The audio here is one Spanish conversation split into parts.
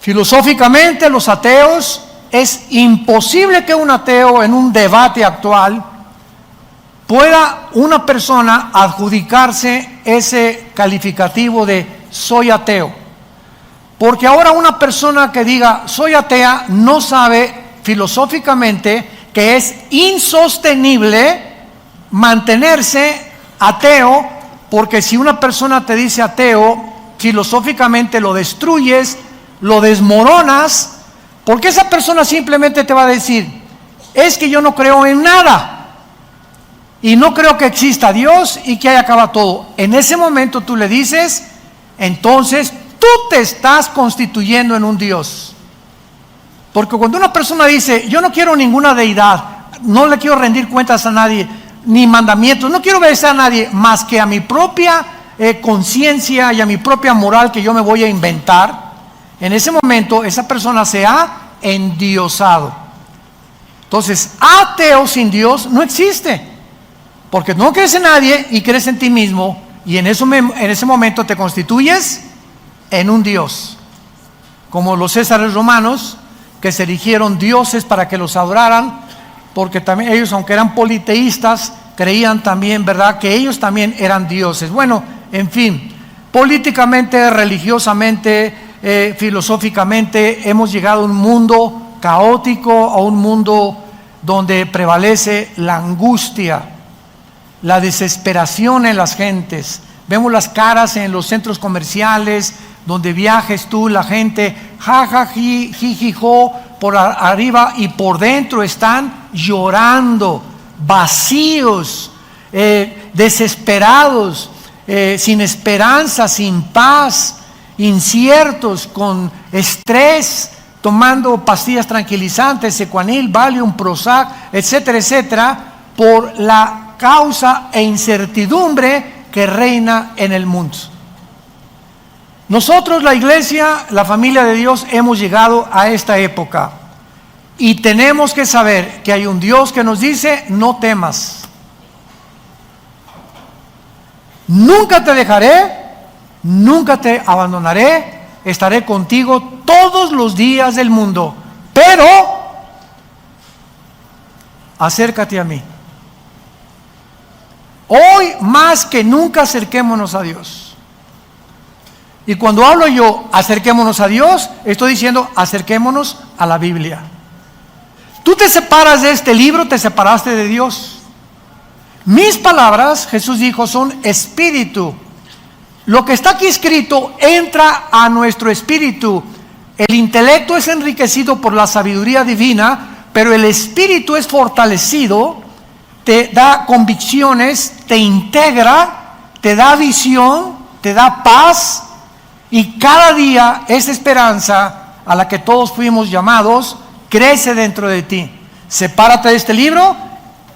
Filosóficamente, los ateos, es imposible que un ateo en un debate actual pueda una persona adjudicarse ese calificativo de soy ateo. Porque ahora una persona que diga soy atea no sabe filosóficamente que es insostenible mantenerse ateo, porque si una persona te dice ateo, filosóficamente lo destruyes, lo desmoronas, porque esa persona simplemente te va a decir, es que yo no creo en nada, y no creo que exista Dios y que haya acabado todo. En ese momento tú le dices, entonces tú te estás constituyendo en un Dios. Porque cuando una persona dice, yo no quiero ninguna deidad, no le quiero rendir cuentas a nadie, ni mandamientos, no quiero obedecer a nadie más que a mi propia conciencia y a mi propia moral que yo me voy a inventar, en ese momento esa persona se ha endiosado. Entonces, ateo sin Dios no existe, porque no crees en nadie y crees en ti mismo, y en ese momento te constituyes en un Dios, como los césares romanos, que se erigieron dioses para que los adoraran, porque también ellos, aunque eran politeístas, creían también, ¿verdad?, que ellos también eran dioses. Bueno, en fin, políticamente, religiosamente, filosóficamente, hemos llegado a un mundo caótico, a un mundo donde prevalece la angustia, la desesperación en las gentes. Vemos las caras en los centros comerciales, donde viajes tú, la gente, por arriba y por dentro están llorando, vacíos, desesperados, sin esperanza, sin paz, inciertos, con estrés, tomando pastillas tranquilizantes, Secuanil, Valium, Prozac, etcétera, etcétera, por la causa e incertidumbre que reina en el mundo. Nosotros, la iglesia, la familia de Dios, hemos llegado a esta época y tenemos que saber que hay un Dios que nos dice, no temas, nunca te dejaré, nunca te abandonaré, estaré contigo todos los días del mundo, pero acércate a mí. Hoy más que nunca acerquémonos a Dios. Y cuando hablo yo, acerquémonos a Dios, estoy diciendo, acerquémonos a la Biblia. Tú te separas de este libro, te separaste de Dios. Mis palabras, Jesús dijo, son espíritu. Lo que está aquí escrito entra a nuestro espíritu. El intelecto es enriquecido por la sabiduría divina, pero el espíritu es fortalecido, te da convicciones, te integra, te da visión, te da paz. Y cada día esa esperanza a la que todos fuimos llamados crece dentro de ti. Sepárate de este libro,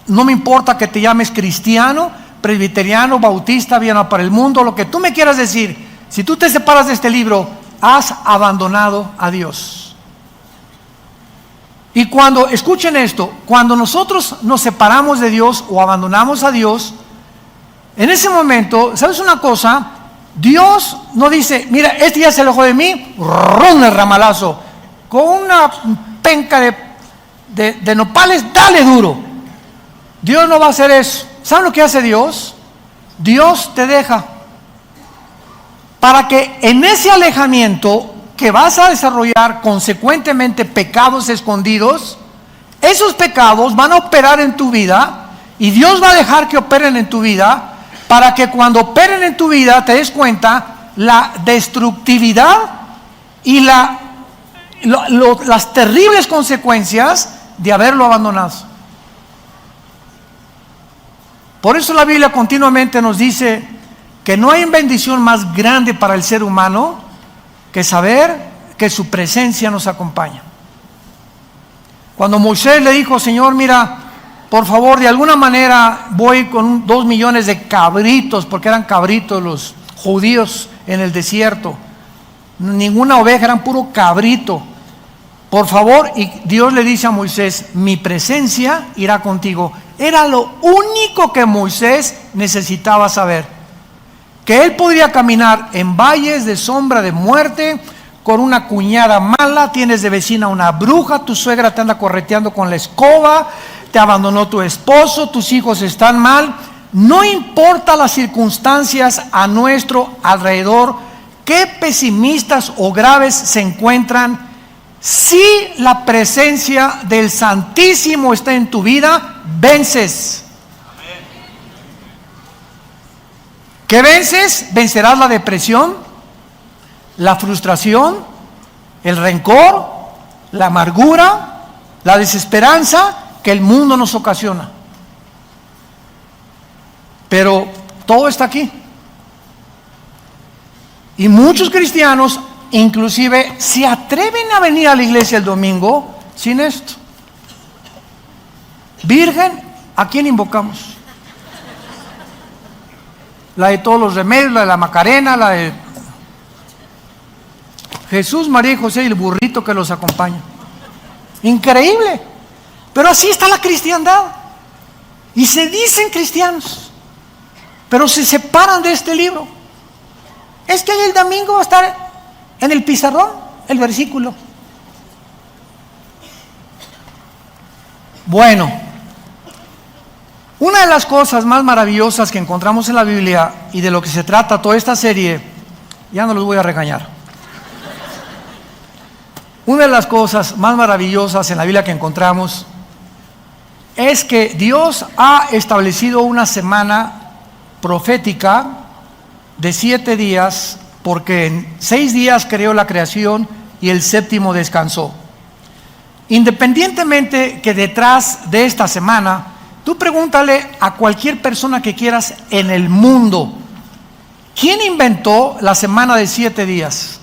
no me importa que te llames cristiano, presbiteriano, bautista, bien para el mundo, lo que tú me quieras decir. Si tú te separas de este libro, has abandonado a Dios. Y cuando, escuchen esto, cuando nosotros nos separamos de Dios o abandonamos a Dios, en ese momento, ¿sabes una cosa? Dios no dice, mira, este ya se alejó de mí, ron el ramalazo, con una penca de nopales, dale duro. Dios no va a hacer eso. ¿Saben lo que hace Dios? Dios te deja para que en ese alejamiento que vas a desarrollar consecuentemente pecados escondidos, esos pecados van a operar en tu vida y Dios va a dejar que operen en tu vida, para que cuando operen en tu vida te des cuenta la destructividad y las terribles consecuencias de haberlo abandonado. Por eso la Biblia continuamente nos dice que no hay bendición más grande para el ser humano que saber que su presencia nos acompaña. Cuando Moisés le dijo, Señor, mira, por favor, de alguna manera voy con 2 millones de cabritos, porque eran cabritos los judíos en el desierto. Ninguna oveja, eran puro cabrito. Por favor, y Dios le dice a Moisés, mi presencia irá contigo. Era lo único que Moisés necesitaba saber. Que él podría caminar en valles de sombra de muerte, con una cuñada mala, tienes de vecina una bruja, tu suegra te anda correteando con la escoba, te abandonó tu esposo, tus hijos están mal. No importa las circunstancias a nuestro alrededor, qué pesimistas o graves se encuentran, si la presencia del Santísimo está en tu vida, vences. ¿Qué vences? Vencerás la depresión, la frustración, el rencor, la amargura, la desesperanza que el mundo nos ocasiona. Pero todo está aquí. Y muchos cristianos inclusive se atreven a venir a la iglesia el domingo sin esto. Virgen, ¿a quién invocamos? La de todos los remedios, la de la Macarena, la de Jesús, María y José y el burrito que los acompaña. Increíble. Pero así está la cristiandad. Y se dicen cristianos, pero se separan de este libro. Es que el domingo va a estar en el pizarrón el versículo. Bueno, una de las cosas más maravillosas que encontramos en la Biblia y de lo que se trata toda esta serie, ya no los voy a regañar. Una de las cosas más maravillosas en la Biblia que encontramos es que Dios ha establecido una semana profética de 7 días, porque en 6 días creó la creación y el séptimo descansó. Independientemente que detrás de esta semana, tú pregúntale a cualquier persona que quieras en el mundo, ¿quién inventó la semana de 7 días?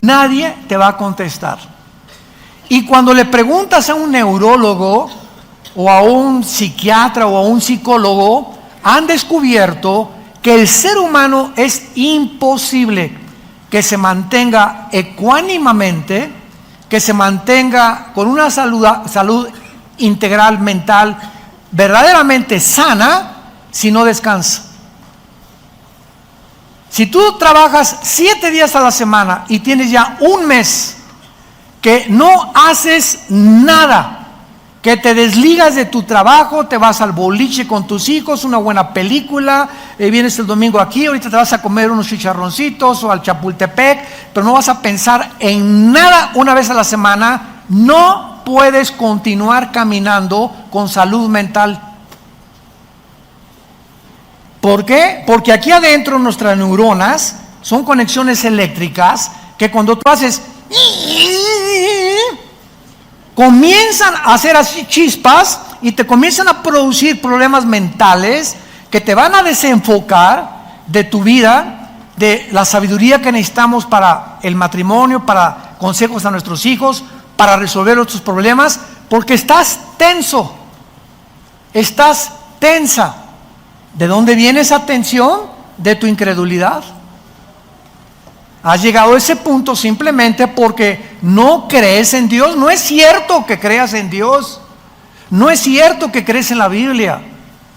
Nadie te va a contestar. Y cuando le preguntas a un neurólogo o a un psiquiatra o a un psicólogo, han descubierto que el ser humano es imposible que se mantenga ecuánimamente, que se mantenga con una salud integral mental verdaderamente sana si no descansa. Si tú trabajas 7 días a la semana y tienes ya un mes que no haces nada, que te desligas de tu trabajo, te vas al boliche con tus hijos, una buena película, vienes el domingo aquí, ahorita te vas a comer unos chicharroncitos o al Chapultepec, pero no vas a pensar en nada una vez a la semana, no puedes continuar caminando con salud mental. ¿Por qué? Porque aquí adentro nuestras neuronas son conexiones eléctricas que cuando tú haces comienzan a hacer así chispas y te comienzan a producir problemas mentales que te van a desenfocar de tu vida, de la sabiduría que necesitamos para el matrimonio, para consejos a nuestros hijos, para resolver nuestros problemas, porque estás tenso, estás tensa. ¿De dónde viene esa tensión? De tu incredulidad. Has llegado a ese punto simplemente porque no crees en Dios. No es cierto que creas en Dios. No es cierto que crees en la Biblia.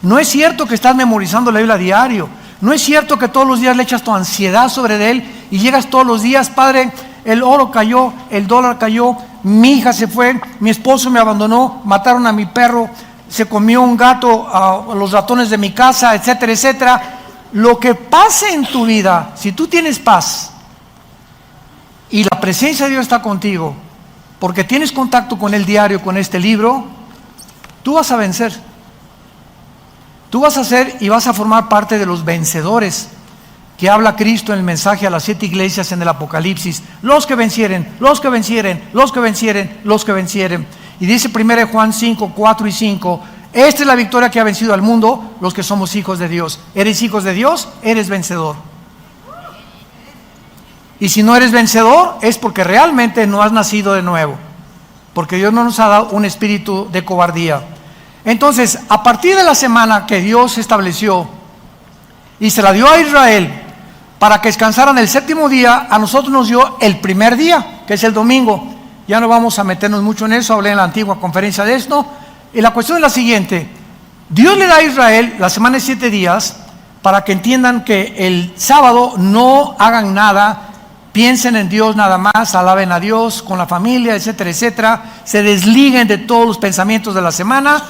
No es cierto que estás memorizando la Biblia a diario. No es cierto que todos los días le echas tu ansiedad sobre Él y llegas todos los días, Padre, el oro cayó, el dólar cayó, mi hija se fue, mi esposo me abandonó, mataron a mi perro, se comió un gato a los ratones de mi casa, etcétera, etcétera. Lo que pase en tu vida, si tú tienes paz y la presencia de Dios está contigo, porque tienes contacto con Él diario, con este libro, tú vas a vencer. Tú vas a ser y vas a formar parte de los vencedores que habla Cristo en el mensaje a las 7 iglesias en el Apocalipsis. Los que vencieren, los que vencieren, los que vencieren, los que vencieren. Y dice 1 Juan 5, 4 y 5, esta es la victoria que ha vencido al mundo, los que somos hijos de Dios. ¿Eres hijos de Dios? Eres vencedor. Y si no eres vencedor, es porque realmente no has nacido de nuevo, porque Dios no nos ha dado un espíritu de cobardía. Entonces, a partir de la semana que Dios estableció y se la dio a Israel para que descansaran el séptimo día, a nosotros nos dio el primer día, que es el domingo. Ya no vamos a meternos mucho en eso, hablé en la antigua conferencia de esto. Y la cuestión es la siguiente: Dios le da a Israel la semana de 7 días para que entiendan que el sábado no hagan nada, piensen en Dios nada más, alaben a Dios con la familia, etcétera, etcétera, se desliguen de todos los pensamientos de la semana.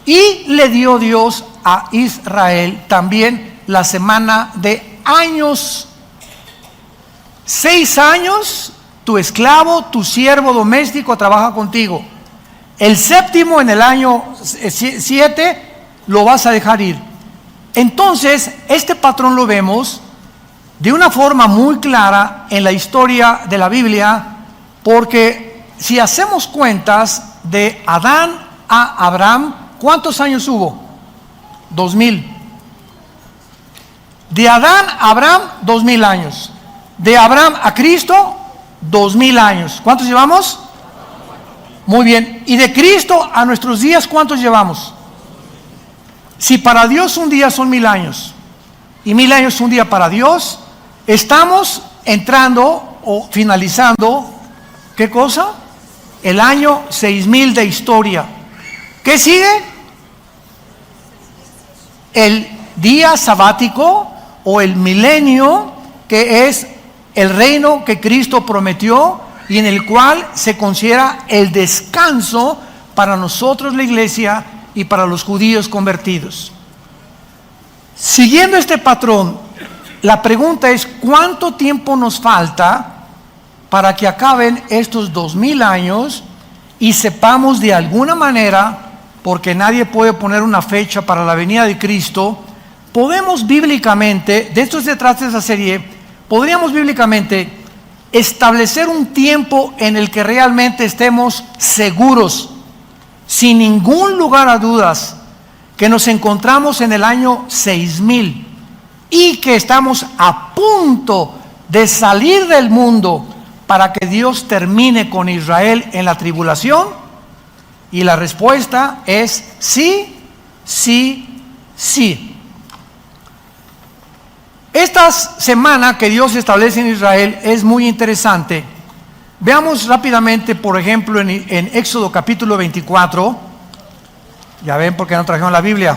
Y le dio Dios a Israel también la semana de años. 6 años, tu esclavo, tu siervo doméstico trabaja contigo. El séptimo, en el año 7, lo vas a dejar ir. Entonces, este patrón lo vemos de una forma muy clara en la historia de la Biblia, porque si hacemos cuentas de Adán a Abraham, ¿cuántos años hubo? 2000. De Adán a Abraham, 2000 años. De Abraham a Cristo, 2000 años. ¿Cuántos llevamos? Muy bien. ¿Y de Cristo a nuestros días cuántos llevamos? Si para Dios un día son 1000 años y 1000 años un día para Dios, estamos entrando o finalizando, ¿qué cosa? El año 6000 de historia. ¿Qué sigue? El día sabático o el milenio, que es el reino que Cristo prometió y en el cual se considera el descanso para nosotros, la iglesia, y para los judíos convertidos. Siguiendo este patrón, la pregunta es: ¿cuánto tiempo nos falta para que acaben estos 2000 años y sepamos de alguna manera, porque nadie puede poner una fecha para la venida de Cristo, podemos bíblicamente, de esto se trata esta serie, podríamos bíblicamente establecer un tiempo en el que realmente estemos seguros, sin ningún lugar a dudas, que nos encontramos en el año 6000 y que estamos a punto de salir del mundo para que Dios termine con Israel en la tribulación? Y la respuesta es sí, sí, sí. Esta semana que Dios establece en Israel es muy interesante. Veamos rápidamente, por ejemplo, en Éxodo capítulo 24. Ya ven por qué no trajeron la Biblia.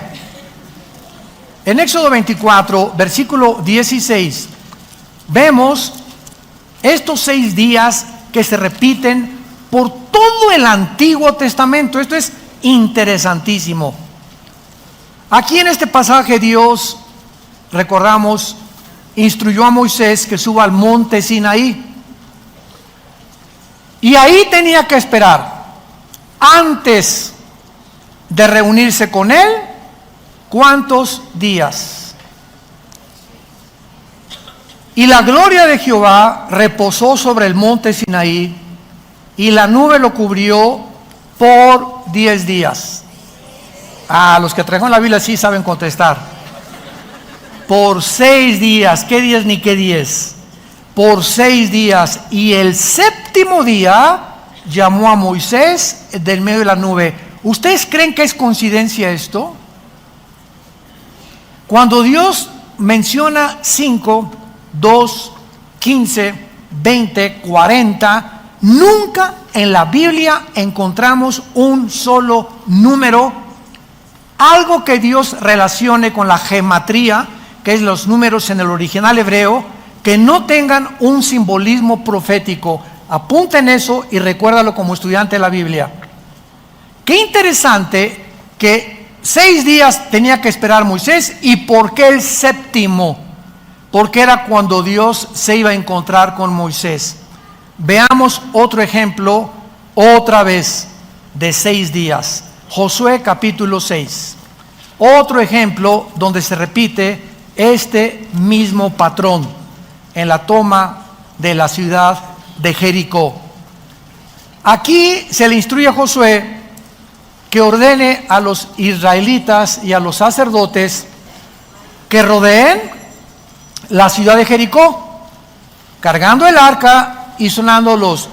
En Éxodo 24, versículo 16, vemos estos 6 días que se repiten por todo el Antiguo Testamento. Esto es interesantísimo. Aquí en este pasaje Dios, recordamos, instruyó a Moisés que suba al monte Sinaí. Y ahí tenía que esperar, antes de reunirse con él, ¿cuántos días? Y la gloria de Jehová reposó sobre el monte Sinaí, y la nube lo cubrió por 10 días. Los que trajeron la Biblia sí saben contestar. Por 6 días, ¿qué días ni qué 10? Por 6 días, y el séptimo día llamó a Moisés del medio de la nube. ¿Ustedes creen que es coincidencia esto? Cuando Dios menciona 5, 2, 15, 20, 40, nunca en la Biblia encontramos un solo número, algo que Dios relacione con la gematría, que es los números en el original hebreo, que no tengan un simbolismo profético. Apunten eso y recuérdalo como estudiante de la Biblia. Qué interesante que 6 días tenía que esperar Moisés. ¿Y por qué el séptimo? Porque era cuando Dios se iba a encontrar con Moisés. Veamos otro ejemplo, otra vez, de 6 días. Josué capítulo 6. Otro ejemplo donde se repite este mismo patrón en la toma de la ciudad de Jericó. Aquí se le instruye a Josué que ordene a los israelitas y a los sacerdotes que rodeen la ciudad de Jericó, cargando el arca y sonando los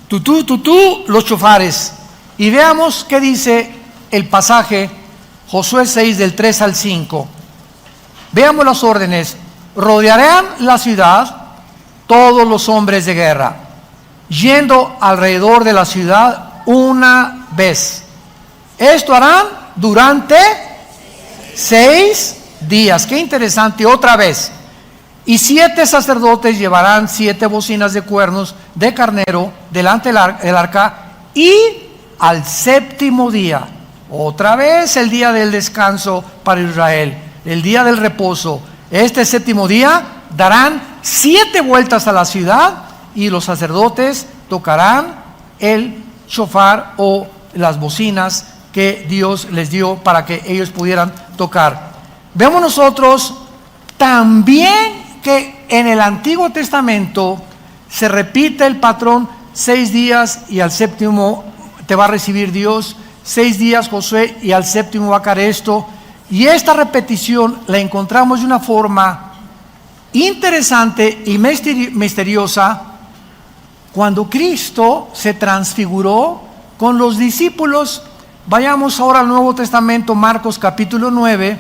tutú, los chofares. Y veamos qué dice el pasaje, Josué 6 del 3 al 5. Veamos las órdenes. Rodearán la ciudad todos los hombres de guerra, yendo alrededor de la ciudad una vez. Esto harán durante 6 días. Qué interesante, otra vez. Y 7 sacerdotes llevarán 7 bocinas de cuernos de carnero delante del arca, y al séptimo día, otra vez el día del descanso para Israel, el día del reposo, este séptimo día darán 7 vueltas a la ciudad, y los sacerdotes tocarán el shofar o las bocinas que Dios les dio para que ellos pudieran tocar. Vemos nosotros también que en el Antiguo Testamento se repite el patrón: 6 días y al séptimo te va a recibir Dios, 6 días Josué y al séptimo va a caer esto. Y esta repetición la encontramos de una forma interesante y misteriosa cuando Cristo se transfiguró con los discípulos. Vayamos ahora al Nuevo Testamento, Marcos capítulo 9,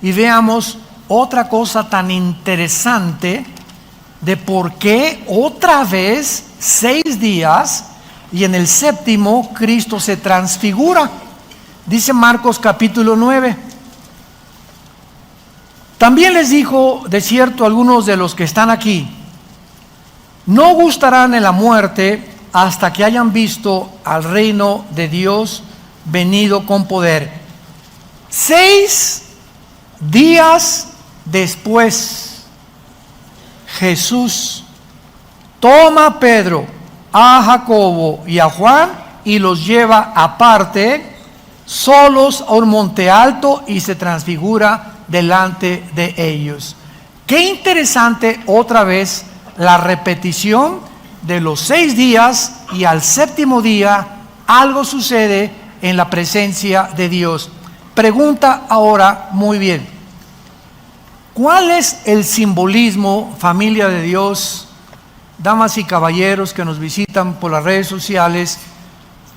y veamos otra cosa tan interesante de por qué otra vez 6 días y en el séptimo Cristo se transfigura. Dice Marcos capítulo 9: también les dijo, de cierto, algunos de los que están aquí, no gustarán en la muerte hasta que hayan visto al reino de Dios venido con poder. 6 días después, Jesús toma a Pedro, a Jacobo y a Juan y los lleva aparte, solos, a un monte alto, y se transfigura delante de ellos. Qué interesante otra vez la repetición de los 6 días, y al séptimo día algo sucede en la presencia de Dios. Pregunta ahora muy bien: ¿cuál es el simbolismo, familia de Dios, damas y caballeros que nos visitan por las redes sociales?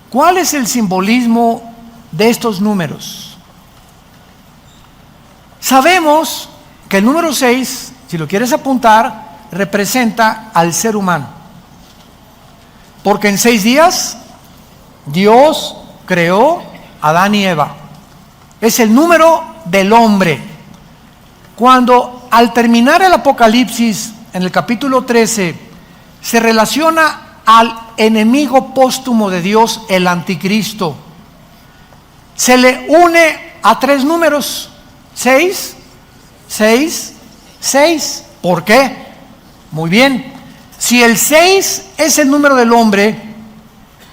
¿Cuál es el simbolismo de estos números? Sabemos que el número 6, si lo quieres apuntar, representa al ser humano, porque en 6 días Dios creó a Adán y Eva. Es el número del hombre. Cuando al terminar el Apocalipsis en el capítulo 13 se relaciona al enemigo póstumo de Dios, el anticristo, se le une a 3 números: 6, 6, 6. ¿Por qué? Muy bien, si el 6 es el número del hombre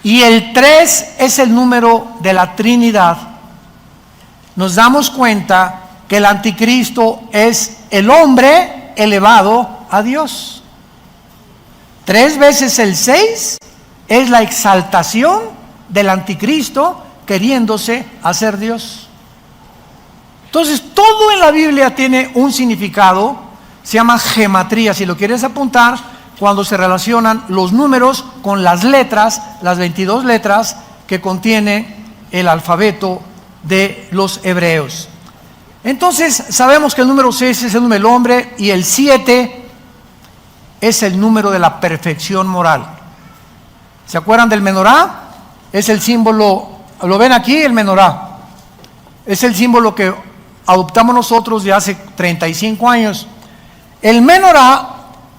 y el 3 es el número de la Trinidad, nos damos cuenta que el anticristo es el hombre elevado a Dios. 3 veces el 6 es la exaltación del anticristo queriéndose hacer Dios. Entonces, todo en la Biblia tiene un significado, se llama gematría, si lo quieres apuntar, cuando se relacionan los números con las letras, las 22 letras que contiene el alfabeto de los hebreos. Entonces, sabemos que el número 6 es el número del hombre y el 7 es el número de la perfección moral. ¿Se acuerdan del menorá? Es el símbolo, ¿lo ven aquí? El menorá es el símbolo que adoptamos nosotros de hace 35 años. El menorá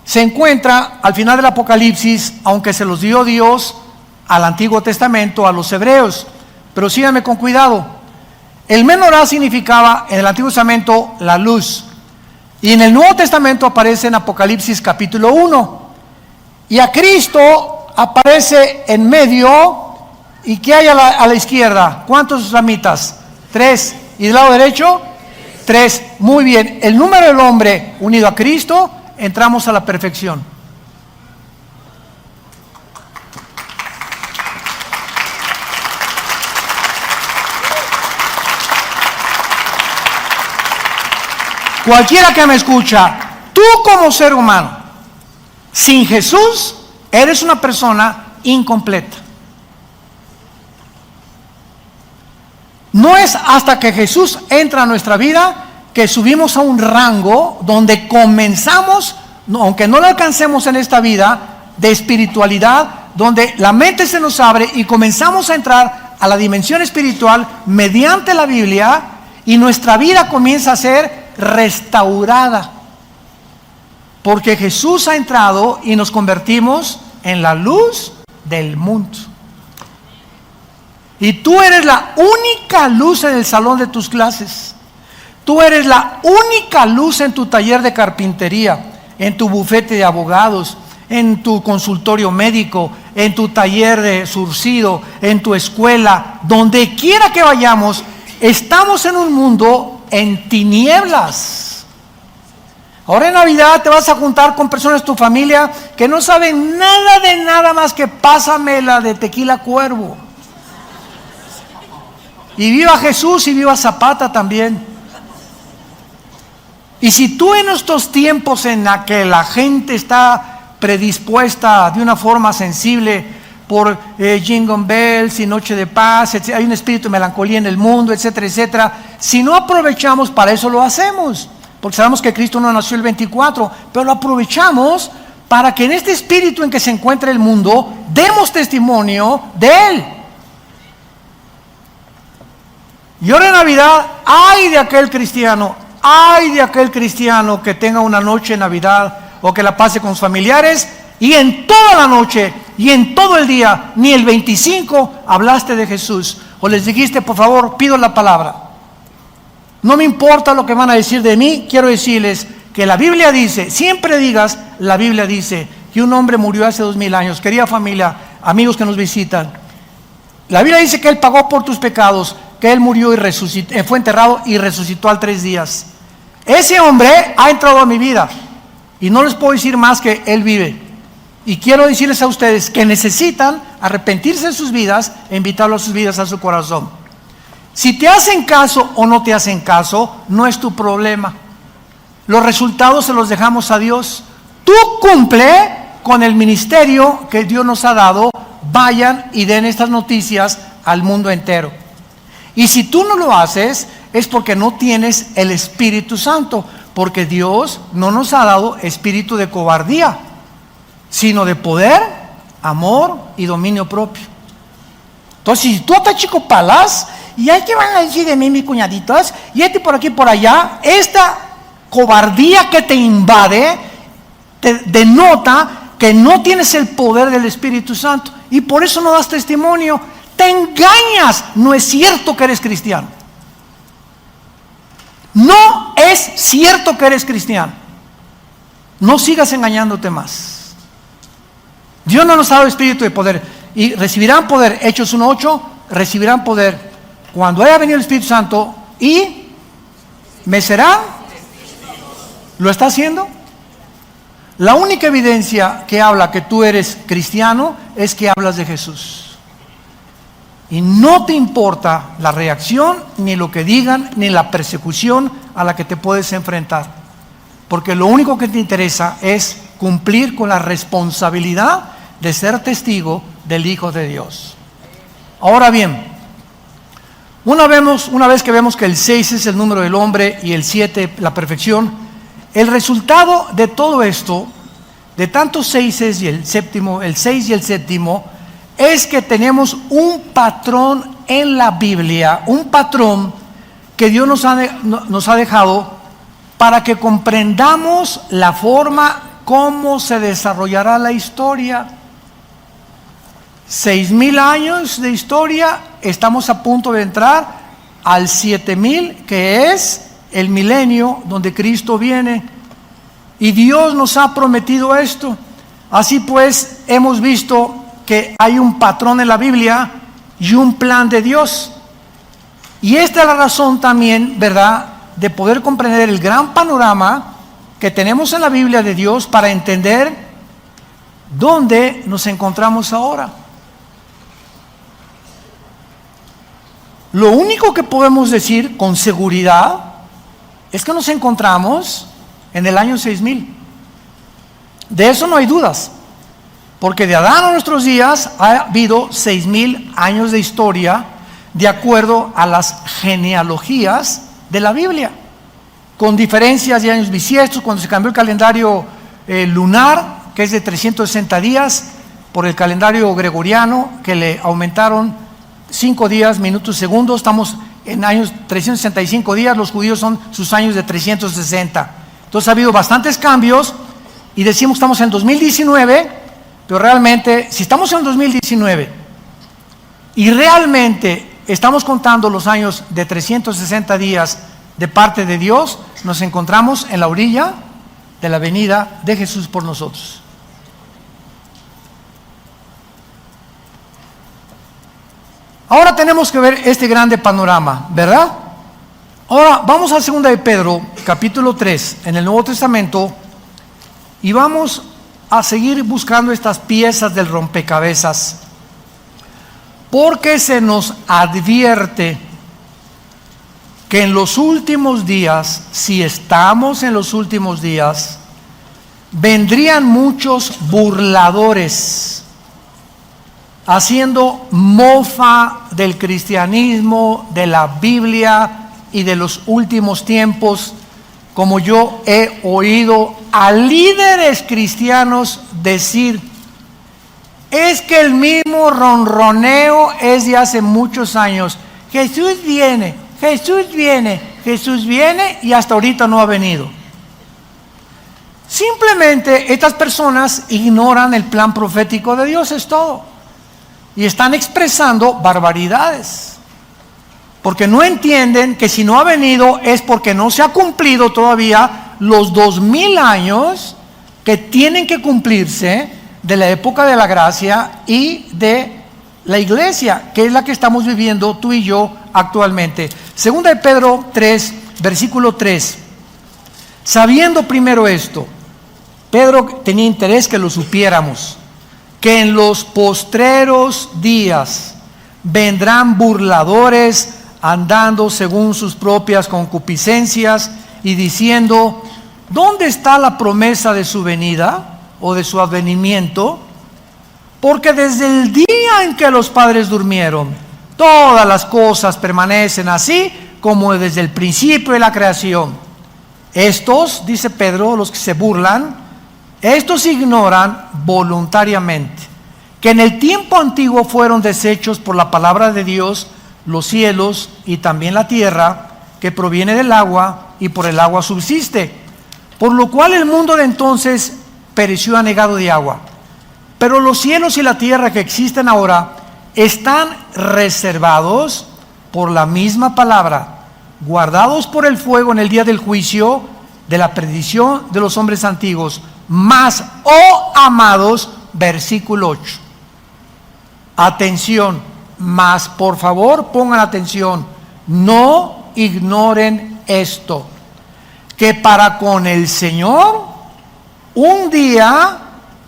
se encuentra al final del Apocalipsis, aunque se los dio Dios al Antiguo Testamento, a los hebreos. Pero síganme con cuidado. El menorá significaba en el Antiguo Testamento la luz, y en el Nuevo Testamento aparece en Apocalipsis capítulo 1, y a Cristo aparece en medio. ¿Y qué hay a la izquierda? ¿Cuántos ramitas? 3. ¿Y del lado derecho? 3. Muy bien, el número del hombre unido a Cristo, entramos a la perfección. Cualquiera que me escucha, tú como ser humano, sin Jesús, eres una persona incompleta. No es hasta que Jesús entra a nuestra vida que subimos a un rango donde comenzamos, aunque no lo alcancemos en esta vida, de espiritualidad, donde la mente se nos abre y comenzamos a entrar a la dimensión espiritual mediante la Biblia, y nuestra vida comienza a ser restaurada. porque Jesús ha entrado y nos convertimos en la luz del mundo. Y tú eres la única luz en el salón de tus clases. Tú eres la única luz en tu taller de carpintería, en tu bufete de abogados, en tu consultorio médico, en tu taller de surcido, en tu escuela, donde quiera que vayamos. Estamos en un mundo en tinieblas. Ahora en Navidad te vas a juntar con personas de tu familia que no saben nada de nada más que pásamela de Tequila Cuervo. Y viva Jesús y viva Zapata también. Y si tú en estos tiempos en la que la gente está predispuesta de una forma sensible por Jingle Bells y Noche de Paz, hay un espíritu de melancolía en el mundo, etcétera, etcétera, si no aprovechamos, para eso lo hacemos, porque sabemos que Cristo no nació el 24, pero lo aprovechamos para que en este espíritu en que se encuentra el mundo, demos testimonio de Él. Y ahora en Navidad, ay de aquel cristiano que tenga una noche de Navidad o que la pase con sus familiares y en toda la noche y en todo el día, ni el 25 hablaste de Jesús o les dijiste, por favor, pido la palabra. No me importa lo que van a decir de mí, quiero decirles que la Biblia dice, siempre digas, la Biblia dice que un hombre murió hace 2000 años. Querida familia, amigos que nos visitan, la Biblia dice que Él pagó por tus pecados, que Él murió y resucitó, fue enterrado y resucitó al 3 días. Ese hombre ha entrado a mi vida y no les puedo decir más que Él vive. Y quiero decirles a ustedes que necesitan arrepentirse de sus vidas e invitarlo a sus vidas, a su corazón. Si te hacen caso o no te hacen caso, no es tu problema. Los resultados se los dejamos a Dios. Tú cumple con el ministerio que Dios nos ha dado. Vayan y den estas noticias al mundo entero. Y si tú no lo haces, es porque no tienes el Espíritu Santo, porque Dios no nos ha dado espíritu de cobardía, sino de poder, amor y dominio propio. Entonces, si tú estás chico palas, y hay que van a decir de mí mis cuñaditos, y por aquí por allá, esta cobardía que te invade, te denota que no tienes el poder del Espíritu Santo, y por eso no das testimonio. Te engañas, no es cierto que eres cristiano. No es cierto que eres cristiano. No sigas engañándote más. Dios no nos ha dado espíritu de poder. Y recibirán poder, Hechos 1:8, recibirán poder cuando haya venido el Espíritu Santo y me serán. ¿Lo está haciendo? La única evidencia que habla que tú eres cristiano es que hablas de Jesús. Y no te importa la reacción, ni lo que digan, ni la persecución a la que te puedes enfrentar. Porque lo único que te interesa es cumplir con la responsabilidad de ser testigo del Hijo de Dios. Ahora bien, una vez que vemos que el 6 es el número del hombre y el 7 la perfección, el resultado de todo esto, de tantos 6 y el séptimo, el 6 y el séptimo, es que tenemos un patrón en la Biblia, un patrón que Dios nos ha dejado para que comprendamos la forma cómo se desarrollará la historia. 6,000 años de historia, estamos a punto de entrar al 7,000, que es el milenio donde Cristo viene. Y Dios nos ha prometido esto. Así pues, hemos visto que hay un patrón en la Biblia y un plan de Dios. Y esta es la razón también, ¿verdad?, de poder comprender el gran panorama que tenemos en la Biblia de Dios para entender dónde nos encontramos ahora. Lo único que podemos decir con seguridad es que nos encontramos en el año 6,000. De eso no hay dudas. Porque de Adán a nuestros días ha habido 6,000 años de historia de acuerdo a las genealogías de la Biblia, con diferencias de años bisiestos, cuando se cambió el calendario lunar, que es de 360 días, por el calendario gregoriano, que le aumentaron 5 días, minutos, segundos. Estamos en años 365 días, los judíos son sus años de 360. Entonces ha habido bastantes cambios. y decimos que estamos en 2019, pero realmente, si estamos en 2019 y realmente estamos contando los años de 360 días de parte de Dios, nos encontramos en la orilla de la venida de Jesús por nosotros. Ahora tenemos que ver este grande panorama, ¿verdad? Ahora vamos a 2 de Pedro, capítulo 3, en el Nuevo Testamento, y vamos a seguir buscando estas piezas del rompecabezas, porque se nos advierte que en los últimos días, si estamos en los últimos días, vendrían muchos burladores, haciendo mofa del cristianismo, de la Biblia y de los últimos tiempos, como yo he oído a líderes cristianos decir: es que el mismo ronroneo es de hace muchos años. Jesús viene, Jesús viene, Jesús viene, y hasta ahorita no ha venido. Simplemente estas personas ignoran el plan profético de Dios, es todo. Y están expresando barbaridades, porque no entienden que si no ha venido es porque no se ha cumplido todavía los 2000 años que tienen que cumplirse de la época de la gracia y de la iglesia, que es la que estamos viviendo tú y yo actualmente. Segunda de Pedro 3, versículo 3. Sabiendo primero esto, Pedro tenía interés que lo supiéramos, que en los postreros días vendrán burladores andando según sus propias concupiscencias y diciendo: ¿dónde está la promesa de su venida o de su advenimiento? Porque desde el día en que los padres durmieron, todas las cosas permanecen así como desde el principio de la creación. Estos, dice Pedro, los que se burlan, estos ignoran voluntariamente que en el tiempo antiguo fueron deshechos por la palabra de Dios los cielos y también la tierra, que proviene del agua y por el agua subsiste, por lo cual el mundo de entonces pereció anegado de agua. Pero los cielos y la tierra que existen ahora están reservados por la misma palabra, guardados por el fuego en el día del juicio de la perdición de los hombres antiguos. Mas, oh amados, versículo 8. Atención, mas por favor pongan atención, no ignoren esto, que para con el Señor un día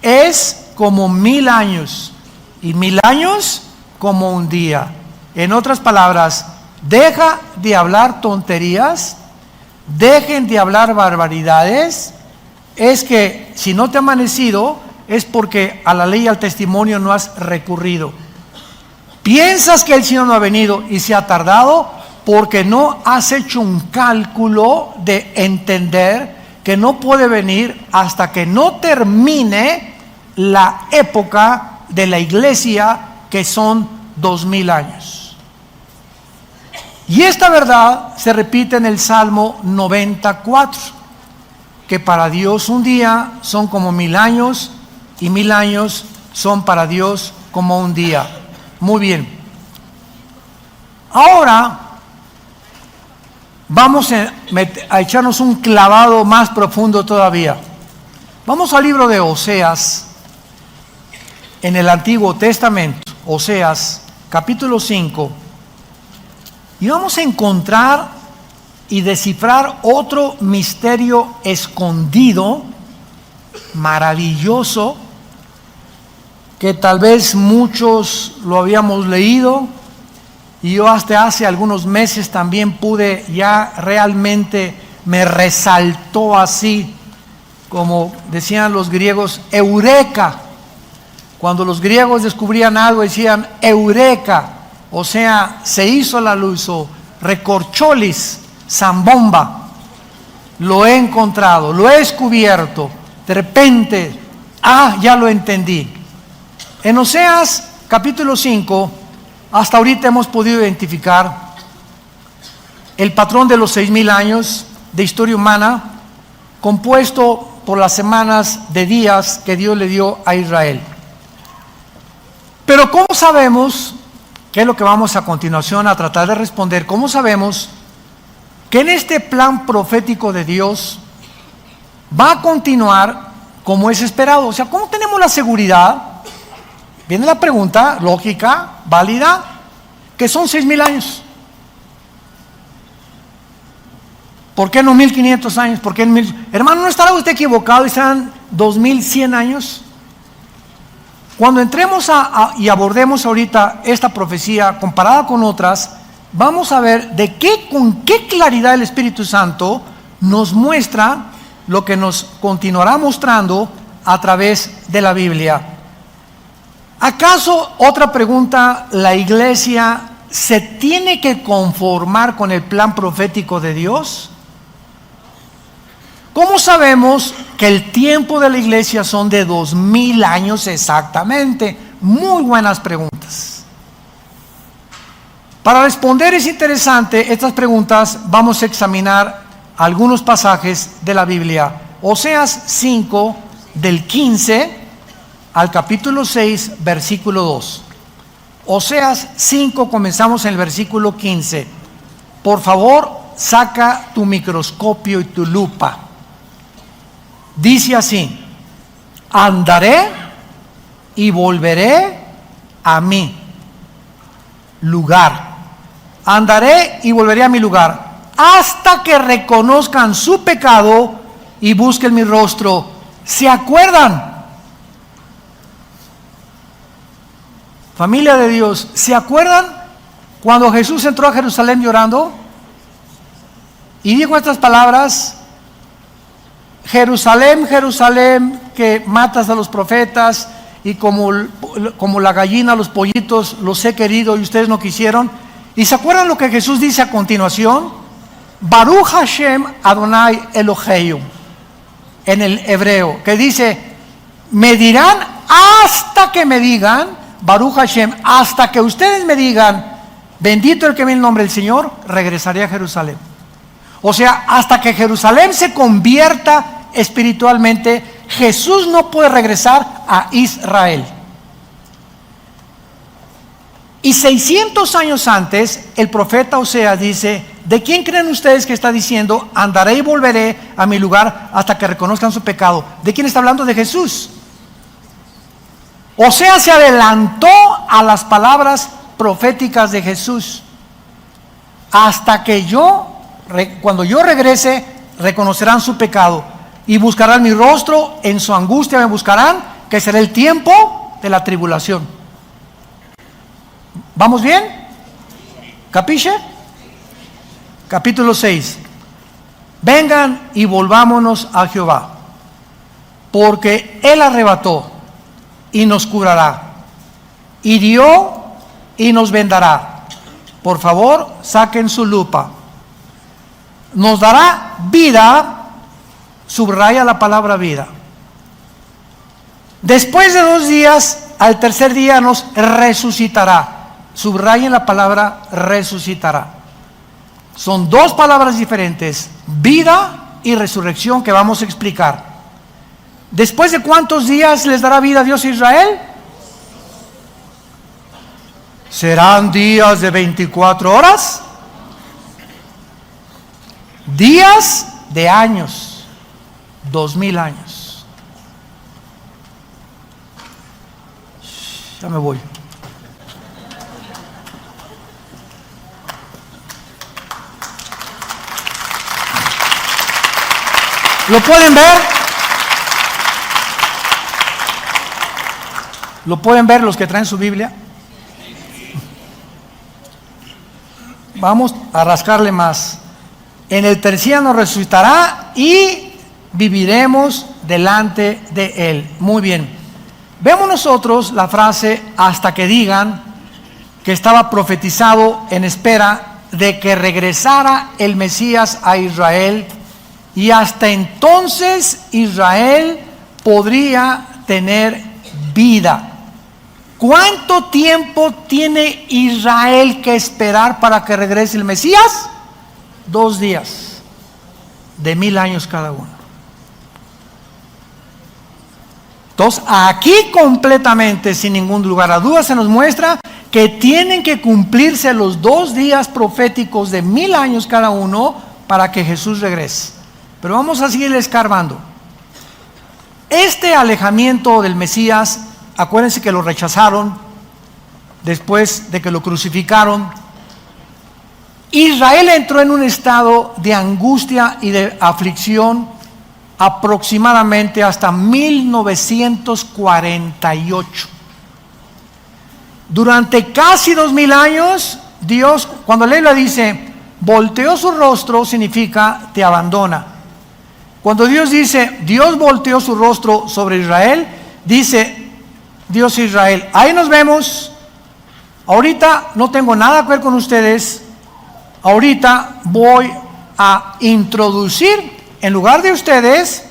es como 1000 años y 1000 años como un día. En otras palabras, deja de hablar tonterías, dejen de hablar barbaridades. Es que si no te ha amanecido es porque a la ley y al testimonio no has recurrido. Piensas que el Señor no ha venido y se ha tardado porque no has hecho un cálculo de entender que no puede venir hasta que no termine la época de la iglesia, que son 2000 años. Y esta verdad se repite en el Salmo 94, que para Dios un día son como 1000 años y 1000 años son para Dios como un día. Muy bien. Ahora vamos a echarnos un clavado más profundo todavía. Vamos al libro de Oseas, en el Antiguo Testamento, Oseas, capítulo 5, y vamos a encontrar y descifrar otro misterio escondido, maravilloso, que tal vez muchos lo habíamos leído, y yo hasta hace algunos meses también pude, ya realmente me resaltó así, como decían los griegos, eureka. Cuando los griegos descubrían algo decían eureka, o sea, se hizo la luz, o recorcholis, zambomba, lo he encontrado, lo he descubierto, de repente, ya lo entendí. En Oseas capítulo 5, hasta ahorita hemos podido identificar el patrón de los 6000 años de historia humana, compuesto por las semanas de días que Dios le dio a Israel. Pero ¿cómo sabemos, qué es lo que vamos a continuación a tratar de responder, cómo sabemos que en este plan profético de Dios va a continuar como es esperado? O sea, ¿cómo tenemos la seguridad? Viene la pregunta lógica, válida, que son 6,000 años. ¿Por qué no 1,500 años? ¿Por qué 1,000? Hermano, ¿no estará usted equivocado y serán 2,100 años? Cuando entremos y abordemos ahorita esta profecía comparada con otras, vamos a ver con qué claridad el Espíritu Santo nos muestra lo que nos continuará mostrando a través de la Biblia. ¿Acaso, otra pregunta, la iglesia se tiene que conformar con el plan profético de Dios? ¿Cómo sabemos que el tiempo de la iglesia son de 2,000 años exactamente? Muy buenas preguntas. Para responder es interesante estas preguntas, vamos a examinar algunos pasajes de la Biblia. Oseas 5, del 15 al capítulo 6, versículo 2. Oseas 5, comenzamos en el versículo 15. Por favor, saca tu microscopio y tu lupa. Dice así: andaré y volveré a mi lugar. Andaré y volveré a mi lugar hasta que reconozcan su pecado y busquen mi rostro. ¿Se acuerdan? Familia de Dios, ¿se acuerdan cuando Jesús entró a Jerusalén llorando y dijo estas palabras? Jerusalén, Jerusalén, que matas a los profetas y como la gallina, los pollitos, los he querido y ustedes no quisieron. ¿Y se acuerdan lo que Jesús dice a continuación? Baruch Hashem Adonai Eloheinu, en el hebreo, que dice, me dirán hasta que me digan, Baruch Hashem, hasta que ustedes me digan, bendito el que viene en el nombre del Señor, regresaré a Jerusalén. O sea, hasta que Jerusalén se convierta espiritualmente, Jesús no puede regresar a Israel. Y 600 años antes, el profeta Oseas dice, ¿de quién creen ustedes que está diciendo, andaré y volveré a mi lugar hasta que reconozcan su pecado? ¿De quién está hablando? De Jesús. Oseas se adelantó a las palabras proféticas de Jesús. Hasta que cuando yo regrese, reconocerán su pecado y buscarán mi rostro, en su angustia me buscarán, que será el tiempo de la tribulación. ¿Vamos bien? ¿Capiche? Capítulo 6. Vengan y volvámonos a Jehová, porque Él arrebató y nos curará, hirió y nos vendará. Por favor, saquen su lupa. Nos dará vida, subraya la palabra vida. Después de 2 días, al tercer día nos resucitará. Subrayen la palabra resucitará. Son 2 palabras diferentes, vida y resurrección, que vamos a explicar. ¿Después de cuántos días les dará vida Dios a Israel? ¿Serán días de 24 horas? Días de años, 2,000 años. Ya me voy. ¿Lo pueden ver? ¿Lo pueden ver los que traen su Biblia? Vamos a rascarle más. En el tercer día nos resucitará y viviremos delante de Él. Muy bien. Vemos nosotros la frase hasta que digan, que estaba profetizado en espera de que regresara el Mesías a Israel, y hasta entonces Israel podría tener vida. ¿Cuánto tiempo tiene Israel que esperar para que regrese el Mesías? 2 días, de 1,000 años cada uno. Entonces, aquí completamente, sin ningún lugar a dudas, se nos muestra que tienen que cumplirse los 2 días proféticos de 1000 años cada uno para que Jesús regrese. Pero vamos a seguir escarbando. Este alejamiento del Mesías, acuérdense que lo rechazaron después de que lo crucificaron. Israel entró en un estado de angustia y de aflicción aproximadamente hasta 1948. Durante casi 2000 años, Dios, cuando la Biblia dice, volteó su rostro, significa te abandona. Cuando Dios dice, Dios volteó su rostro sobre Israel, dice Dios a Israel, ahí nos vemos, ahorita no tengo nada que ver con ustedes, ahorita voy a introducir en lugar de ustedes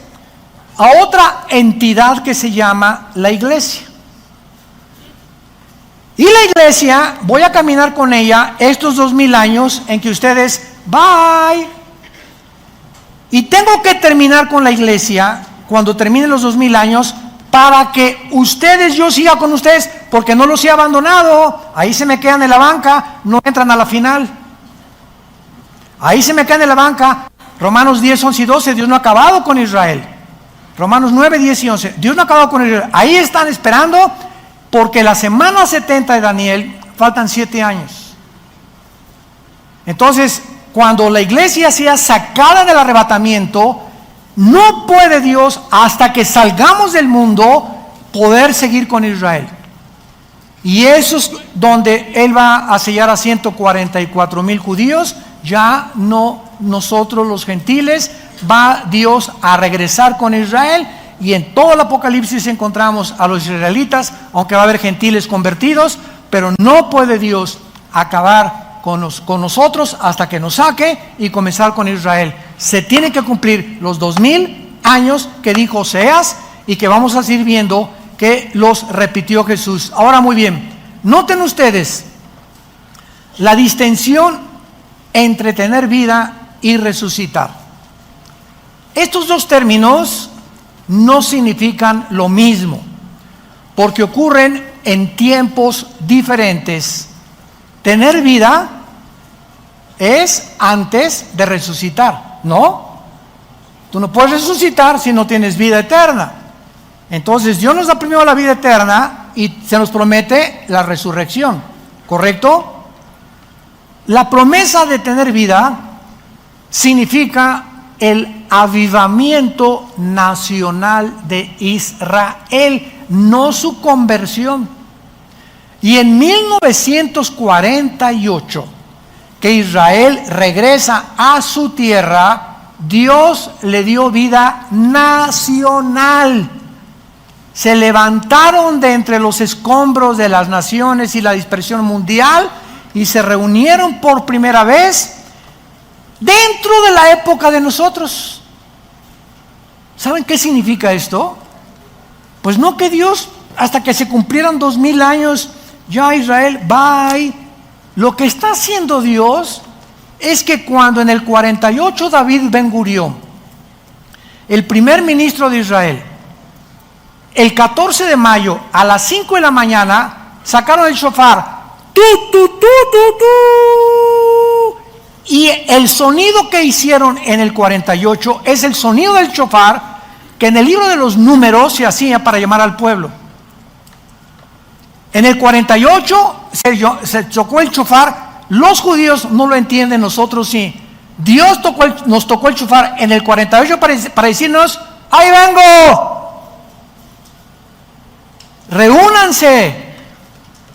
a otra entidad que se llama la iglesia. Y la iglesia, voy a caminar con ella estos 2000 años en que ustedes, bye. Y tengo que terminar con la iglesia cuando terminen los 2000 años para que ustedes, yo siga con ustedes, porque no los he abandonado. Ahí se me quedan en la banca, no entran a la final. Ahí se me quedan en la banca. Romanos 10, 11 y 12, Dios no ha acabado con Israel. Romanos 9, 10 y 11, Dios no ha acabado con Israel. Ahí están esperando, porque la semana 70 de Daniel faltan 7 años. Entonces, cuando la iglesia sea sacada del arrebatamiento, no puede Dios, hasta que salgamos del mundo, poder seguir con Israel. Y eso es donde Él va a sellar a 144,000 judíos, ya no nosotros los gentiles. Va Dios a regresar con Israel, y en todo el Apocalipsis encontramos a los israelitas, aunque va a haber gentiles convertidos, pero no puede Dios acabar con nosotros hasta que nos saque y comenzar con Israel. Se tienen que cumplir los 2000 años que dijo Oseas y que vamos a seguir viendo que los repitió Jesús. Ahora, muy bien, noten ustedes la distinción entre tener vida y resucitar. Estos dos términos no significan lo mismo, porque ocurren en tiempos diferentes. Tener vida es antes de resucitar, ¿no? Tú no puedes resucitar si no tienes vida eterna. Entonces Dios nos da primero la vida eterna y se nos promete la resurrección, ¿correcto? La promesa de tener vida significa el avivamiento nacional de Israel, no su conversión. Y en 1948, que Israel regresa a su tierra, Dios le dio vida nacional. Se levantaron de entre los escombros de las naciones y la dispersión mundial y se reunieron por primera vez dentro de la época de nosotros. ¿Saben qué significa esto? Pues no que Dios, hasta que se cumplieran 2000 años, ya Israel, bye. Lo que está haciendo Dios es que cuando en el 48 David Ben Gurión, el primer ministro de Israel, el 14 de mayo a las 5 de la mañana sacaron el shofar, tu, tu, tu, tu, tu. Y el sonido que hicieron en el 48 es el sonido del shofar que en el libro de los números se hacía para llamar al pueblo. En el 48 se tocó el shofar. Los judíos no lo entienden, nosotros sí. Dios nos tocó el shofar en el 48 para decirnos, ¡ahí vengo! Reúnanse,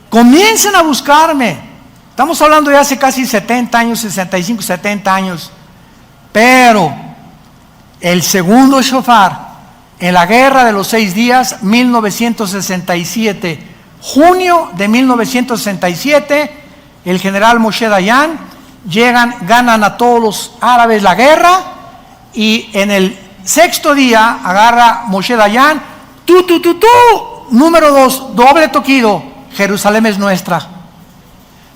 comiencen a buscarme. Estamos hablando de hace casi 70 años, 65, 70 años. Pero el segundo shofar en la guerra de los 6 días, 1967, junio de 1967, el general Moshe Dayan, ganan a todos los árabes la guerra, y en el 6º día agarra Moshe Dayan, número 2, doble toquido, Jerusalén es nuestra.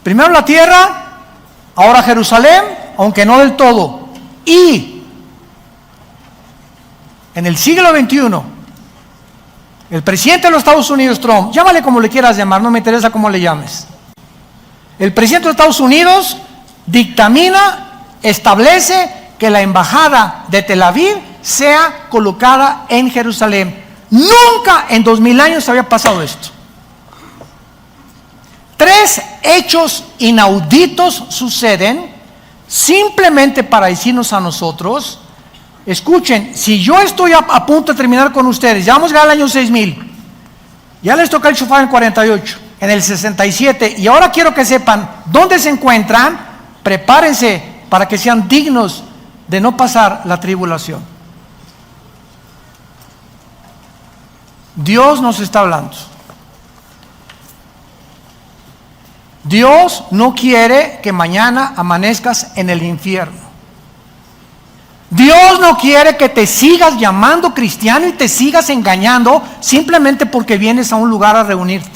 Primero la tierra, ahora Jerusalén, aunque no del todo. Y en el siglo XXI, El presidente de los Estados Unidos, Trump, llámale como le quieras llamar, no me interesa cómo le llames. El presidente de Estados Unidos dictamina, establece que la embajada de Tel Aviv sea colocada en Jerusalén. Nunca en 2000 años había pasado esto. 3 hechos inauditos suceden simplemente para decirnos a nosotros, escuchen, si yo estoy a punto de terminar con ustedes, ya vamos a llegar al año 6000, ya les toca el shofar en el 48, en el 67, y ahora quiero que sepan dónde se encuentran, prepárense para que sean dignos de no pasar la tribulación. Dios nos está hablando. Dios no quiere que mañana amanezcas en el infierno. Dios no quiere que te sigas llamando cristiano y te sigas engañando simplemente porque vienes a un lugar a reunirte.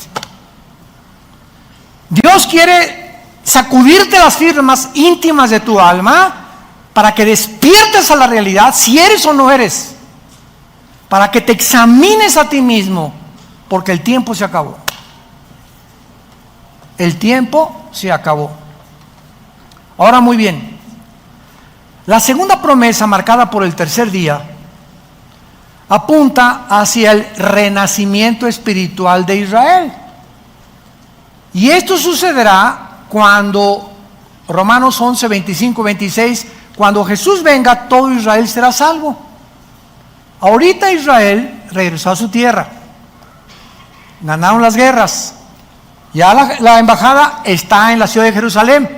Dios quiere sacudirte las fibras más íntimas de tu alma para que despiertes a la realidad si eres o no eres, para que te examines a ti mismo, porque el tiempo se acabó. El tiempo se acabó. Ahora muy bien, la segunda promesa marcada por el tercer día apunta hacia el renacimiento espiritual de Israel. Y esto sucederá cuando, Romanos 11, 25, 26, cuando Jesús venga, todo Israel será salvo. Ahorita Israel regresó a su tierra, ganaron las guerras. Ya la embajada está en la ciudad de Jerusalén,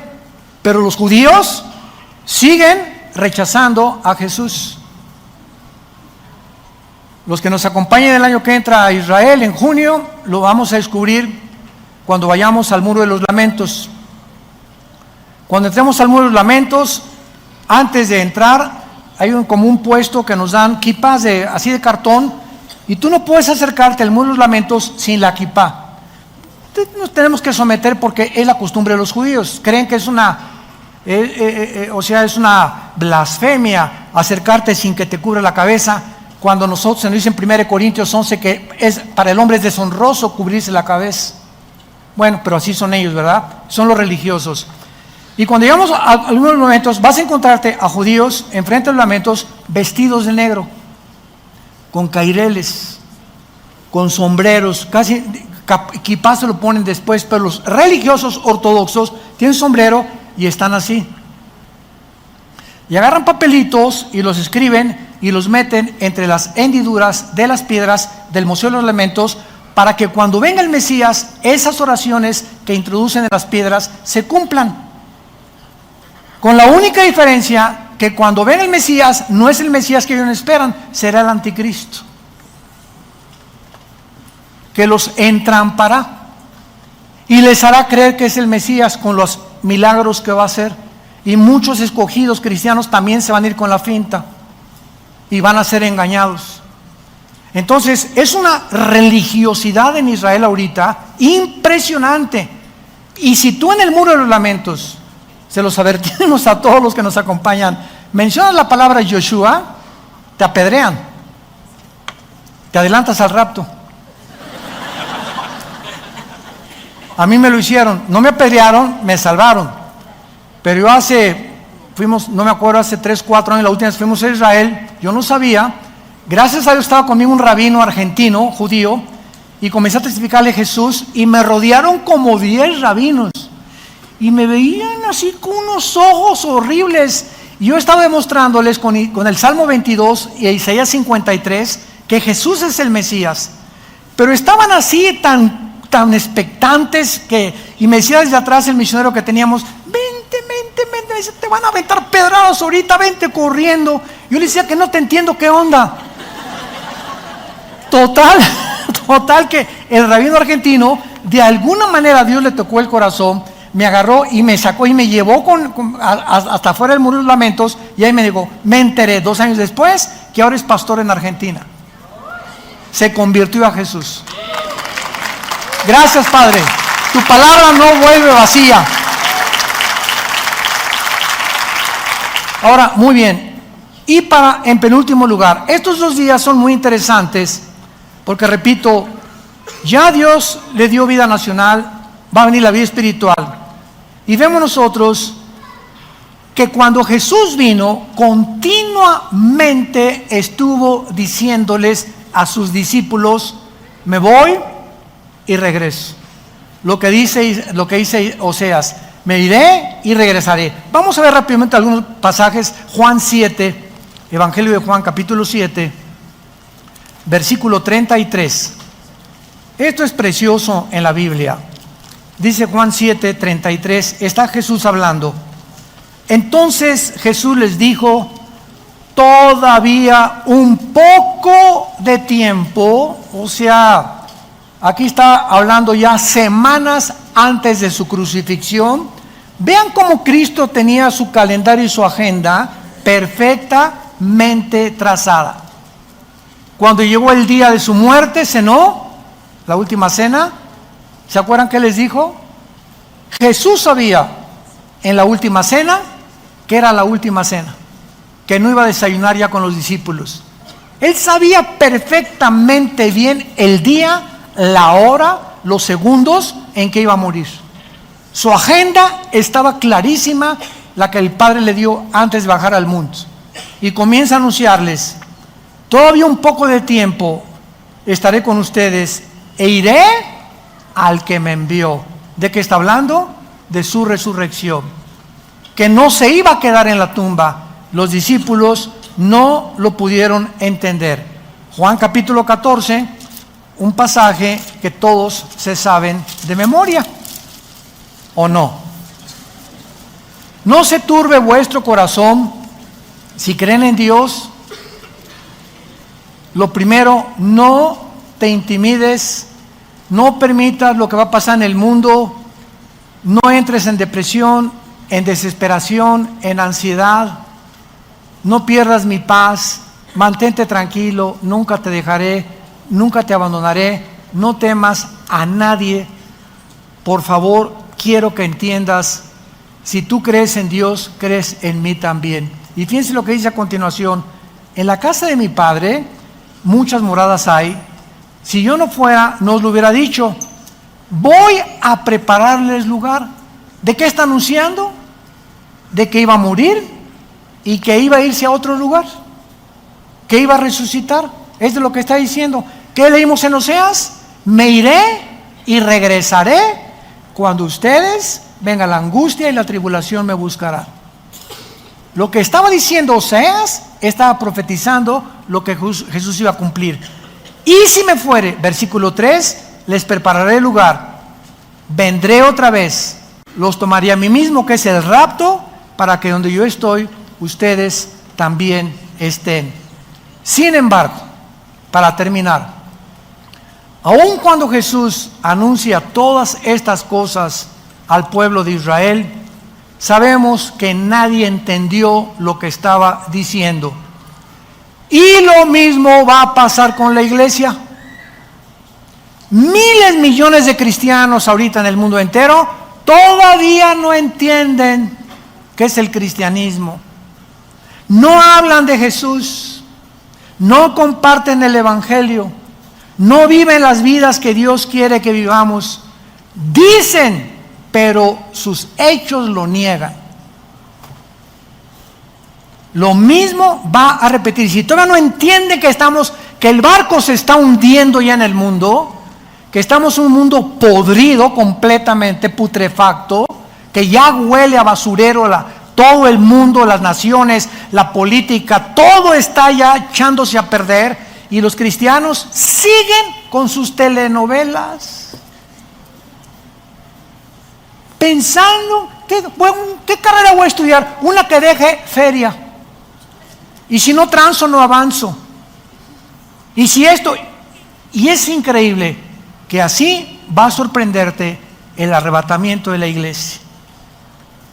pero los judíos siguen rechazando a Jesús. Los que nos acompañen el año que entra a Israel en junio, lo vamos a descubrir cuando vayamos al Muro de los Lamentos. Cuando entremos al Muro de los Lamentos, antes de entrar, hay como un puesto que nos dan kippahs así de cartón, y tú no puedes acercarte al Muro de los Lamentos sin la kippah. Nos tenemos que someter porque es la costumbre de los judíos. Creen que es es una blasfemia acercarte sin que te cubra la cabeza, cuando nosotros se nos dice en 1 Corintios 11 que para el hombre es deshonroso cubrirse la cabeza. Bueno, pero así son ellos, ¿verdad? Son los religiosos. Y cuando llegamos a algunos lamentos, vas a encontrarte a judíos enfrente de los lamentos vestidos de negro, con caireles, con sombreros, casi kippah se lo ponen después, pero los religiosos ortodoxos tienen sombrero y están así. Y agarran papelitos y los escriben y los meten entre las hendiduras de las piedras del Museo de los Lamentos, para que cuando venga el Mesías, esas oraciones que introducen en las piedras se cumplan. Con la única diferencia que cuando ven el Mesías, no es el Mesías que ellos esperan, será el anticristo, que los entrampará y les hará creer que es el Mesías con los milagros que va a hacer. Y muchos escogidos cristianos también se van a ir con la finta y van a ser engañados. Entonces es una religiosidad en Israel ahorita impresionante. Y si tú en el Muro de los Lamentos, se los advertimos a todos los que nos acompañan, mencionas la palabra Yoshua, te apedrean, te adelantas al rapto. A mí me lo hicieron, no me apedrearon, me salvaron. Pero yo no me acuerdo, hace 3, 4 años, la última vez fuimos a Israel, yo no sabía, gracias a Dios estaba conmigo un rabino argentino, judío, y comencé a testificarle a Jesús, y me rodearon como 10 rabinos, y me veían así con unos ojos horribles, y yo estaba demostrándoles con el Salmo 22 y Isaías 53, que Jesús es el Mesías, pero estaban así tan expectantes y me decía desde atrás el misionero que teníamos, vente, me dice, te van a aventar pedradas ahorita, vente corriendo. Yo le decía que no te entiendo, ¿qué onda? Total que el rabino argentino, de alguna manera Dios le tocó el corazón, me agarró y me sacó y me llevó hasta afuera del Muro de los Lamentos, y ahí me dijo, me enteré 2 años después que ahora es pastor en Argentina. Se convirtió a Jesús. Gracias, Padre. Tu palabra no vuelve vacía. Ahora, muy bien. Y en penúltimo lugar, estos 2 días son muy interesantes Porque repito, ya Dios le dio vida nacional, va a venir la vida espiritual. Y vemos nosotros que cuando Jesús vino, continuamente estuvo diciéndoles a sus discípulos: me voy y regreso. Lo que dice Oseas: me iré y regresaré. Vamos a ver rápidamente algunos pasajes. Juan 7, Evangelio de Juan, capítulo 7, versículo 33. Esto es precioso en la Biblia. Dice Juan 7, 33, está Jesús hablando. Entonces Jesús les dijo: todavía un poco de tiempo, o sea, aquí está hablando ya semanas antes de su crucifixión. Vean cómo Cristo tenía su calendario y su agenda perfectamente trazada. Cuando llegó el día de su muerte, cenó la última cena. ¿Se acuerdan qué les dijo? Jesús sabía en la última cena que era la última cena, que no iba a desayunar ya con los discípulos. Él sabía perfectamente bien el día, la hora, los segundos en que iba a morir. Su agenda estaba clarísima, la que el Padre le dio antes de bajar al monte. Y comienza a anunciarles: todavía un poco de tiempo estaré con ustedes e iré al que me envió. ¿De qué está hablando? De su resurrección, que no se iba a quedar en la tumba. Los discípulos no lo pudieron entender. Juan capítulo 14, un pasaje que todos se saben de memoria, ¿o no? No se turbe vuestro corazón. Si creen en Dios, lo primero, no te intimides, no permitas lo que va a pasar en el mundo, no entres en depresión, en desesperación, en ansiedad. No pierdas mi paz, mantente tranquilo, nunca te dejaré, nunca te abandonaré, no temas a nadie. Por favor, quiero que entiendas, si tú crees en Dios, crees en mí también. Y fíjense lo que dice a continuación: en la casa de mi Padre muchas moradas hay. Si yo no fuera, no os lo hubiera dicho. Voy a prepararles lugar. ¿De qué está anunciando? De que iba a morir y que iba a irse a otro lugar, que iba a resucitar. Es de lo que está diciendo. ¿Qué leímos en Oseas? Me iré y regresaré cuando ustedes venga la angustia y la tribulación me buscarán. Lo que estaba diciendo Oseas estaba profetizando lo que Jesús iba a cumplir. Y si me fuere, versículo 3, les prepararé lugar, vendré otra vez, los tomaré a mí mismo, que es el rapto, para que donde yo estoy, ustedes también estén. Sin embargo, para terminar, aun cuando Jesús anuncia todas estas cosas al pueblo de Israel, sabemos que nadie entendió lo que estaba diciendo. Y lo mismo va a pasar con la iglesia. Miles, millones de cristianos ahorita en el mundo entero todavía no entienden qué es el cristianismo. No hablan de Jesús, no comparten el evangelio, no viven las vidas que Dios quiere que vivamos. Dicen, pero sus hechos lo niegan. Lo mismo va a repetir. Si todavía no entiende que el barco se está hundiendo ya en el mundo, que estamos en un mundo podrido, completamente putrefacto, que ya huele a basurero, todo el mundo, las naciones, la política, todo está ya echándose a perder, y los cristianos siguen con sus telenovelas, pensando, ¿qué carrera voy a estudiar? Una que deje feria. Y si no transo, no avanzo. Y si esto, y es increíble que así va a sorprenderte el arrebatamiento de la iglesia.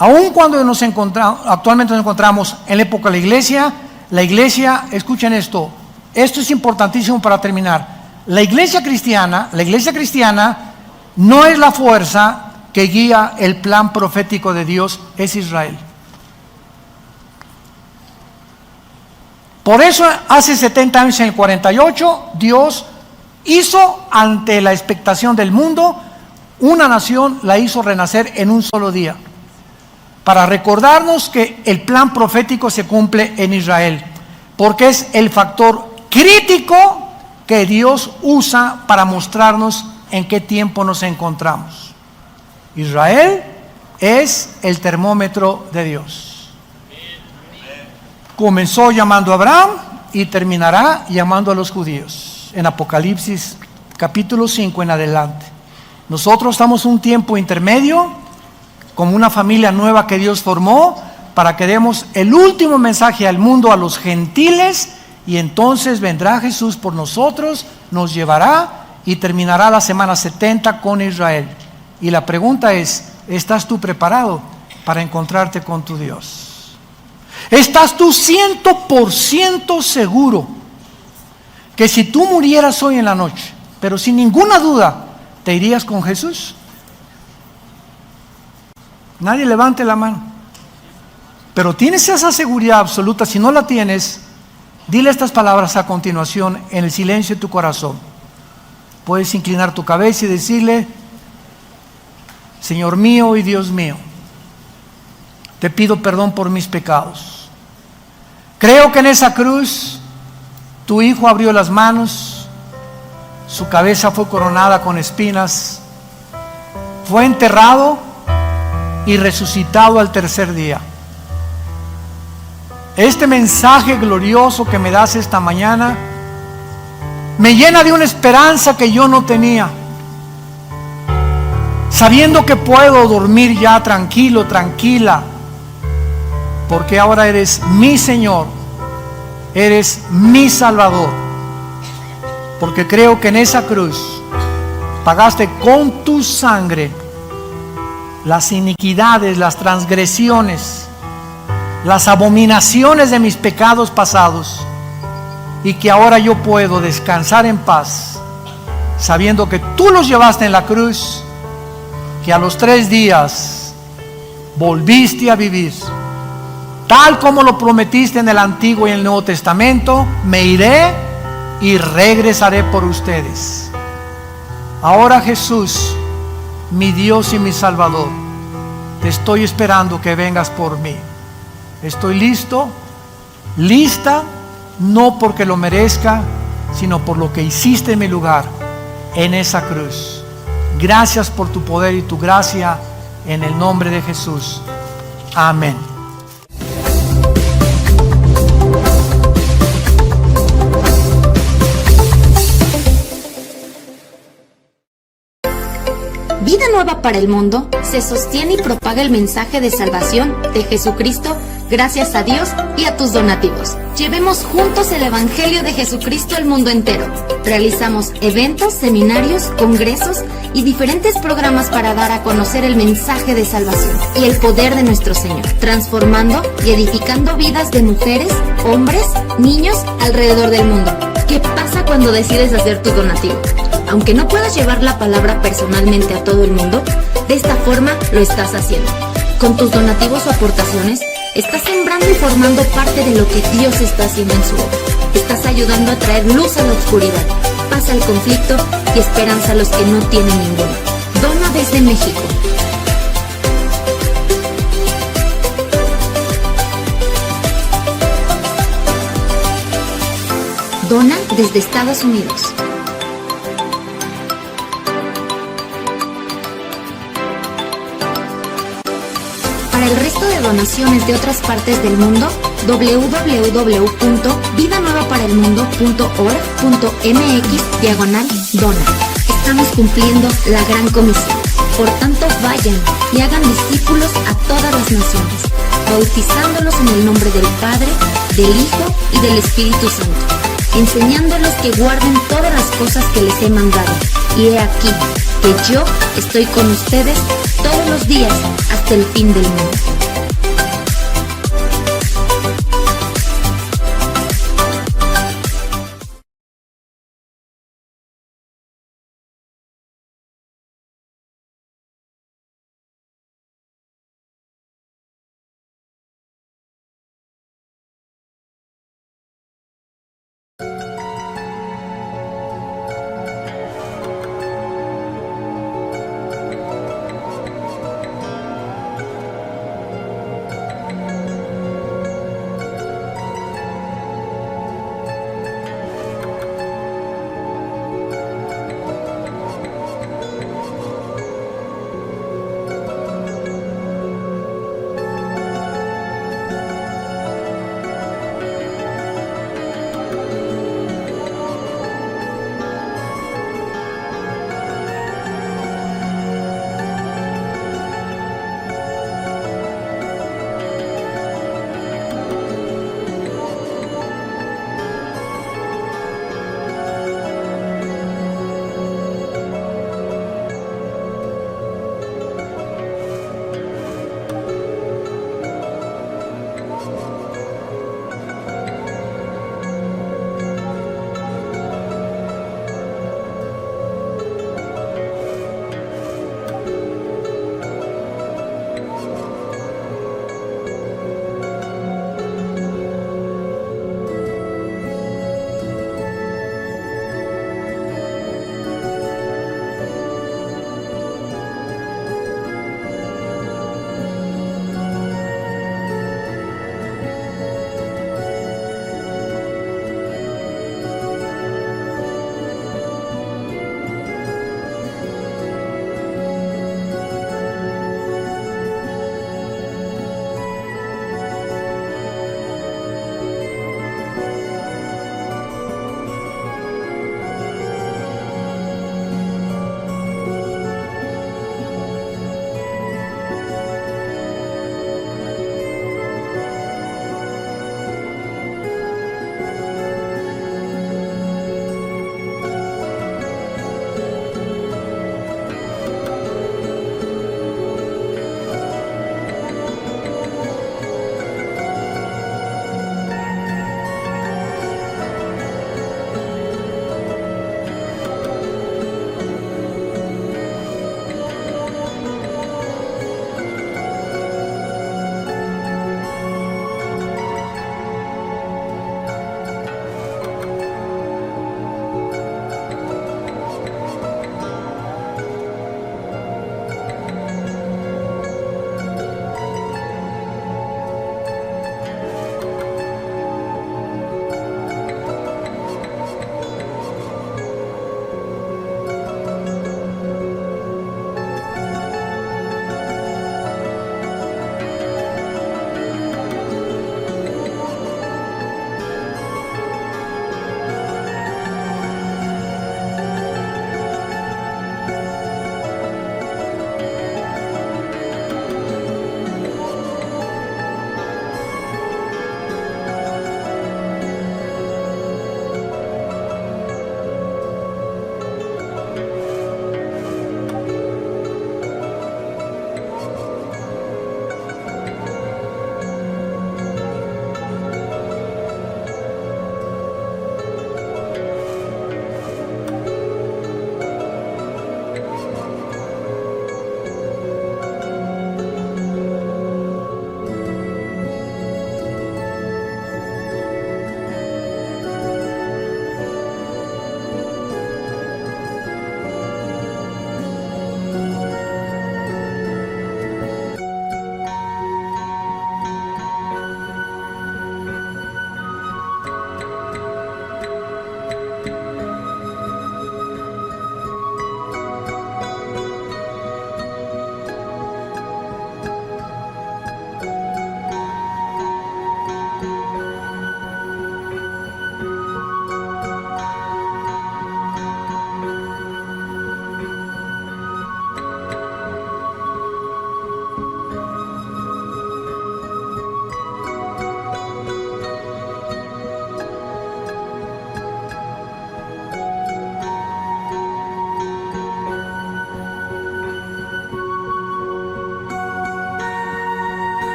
Aun cuando actualmente nos encontramos en la época de la iglesia, escuchen esto es importantísimo para terminar. La iglesia cristiana no es la fuerza que guía el plan profético de Dios, es Israel. Por eso hace 70 años, en el 48, Dios hizo ante la expectación del mundo, una nación la hizo renacer en un solo día, para recordarnos que el plan profético se cumple en Israel, porque es el factor crítico que Dios usa para mostrarnos en qué tiempo nos encontramos. Israel es el termómetro de Dios. Comenzó llamando a Abraham y terminará llamando a los judíos en Apocalipsis capítulo 5 en adelante. Nosotros estamos en un tiempo intermedio, como una familia nueva que Dios formó, para que demos el último mensaje al mundo, a los gentiles, y entonces vendrá Jesús por nosotros, nos llevará y terminará la semana 70 con Israel. Y la pregunta es, ¿estás tú preparado para encontrarte con tu Dios? ¿Estás tú 100% seguro que si tú murieras hoy en la noche, pero sin ninguna duda, te irías con Jesús? Nadie levante la mano. Pero tienes esa seguridad absoluta. Si no la tienes, dile estas palabras a continuación en el silencio de tu corazón. Puedes inclinar tu cabeza y decirle: Señor mío y Dios mío, te pido perdón por mis pecados. Creo que en esa cruz tu Hijo abrió las manos, su cabeza fue coronada con espinas, fue enterrado y resucitado al tercer día. Este mensaje glorioso que me das esta mañana me llena de una esperanza que yo no tenía, sabiendo que puedo dormir ya tranquilo, tranquila, porque ahora eres mi Señor, eres mi Salvador, porque creo que en esa cruz pagaste con tu sangre las iniquidades, las transgresiones, las abominaciones de mis pecados pasados, y que ahora yo puedo descansar en paz, sabiendo que tú los llevaste en la cruz, que a los 3 días volviste a vivir, tal como lo prometiste en el Antiguo y el Nuevo Testamento. Me iré y regresaré por ustedes. Ahora, Jesús, mi Dios y mi Salvador, te estoy esperando que vengas por mí. Estoy listo, lista, no porque lo merezca, sino por lo que hiciste en mi lugar en esa cruz. Gracias por tu poder y tu gracia, en el nombre de Jesús. Amén. Vida Nueva para el Mundo se sostiene y propaga el mensaje de salvación de Jesucristo gracias a Dios y a tus donativos. Llevemos juntos el Evangelio de Jesucristo al mundo entero. Realizamos eventos, seminarios, congresos y diferentes programas para dar a conocer el mensaje de salvación y el poder de nuestro Señor, transformando y edificando vidas de mujeres, hombres, niños alrededor del mundo. ¿Qué pasa cuando decides hacer tu donativo? Aunque no puedas llevar la palabra personalmente a todo el mundo, de esta forma lo estás haciendo. Con tus donativos o aportaciones, estás sembrando y formando parte de lo que Dios está haciendo en su obra. Estás ayudando a traer luz a la oscuridad, paz al conflicto y esperanza a los que no tienen ninguna. Dona desde México. Dona desde Estados Unidos. Para el resto de donaciones de otras partes del mundo, www.vidanuevaparelmundo.org.mx/dona. Estamos cumpliendo la gran comisión. Por tanto, vayan y hagan discípulos a todas las naciones, bautizándolos en el nombre del Padre, del Hijo y del Espíritu Santo, enseñándolos que guarden todas las cosas que les he mandado. Y he aquí que yo estoy con ustedes todos los días hasta el fin del mundo.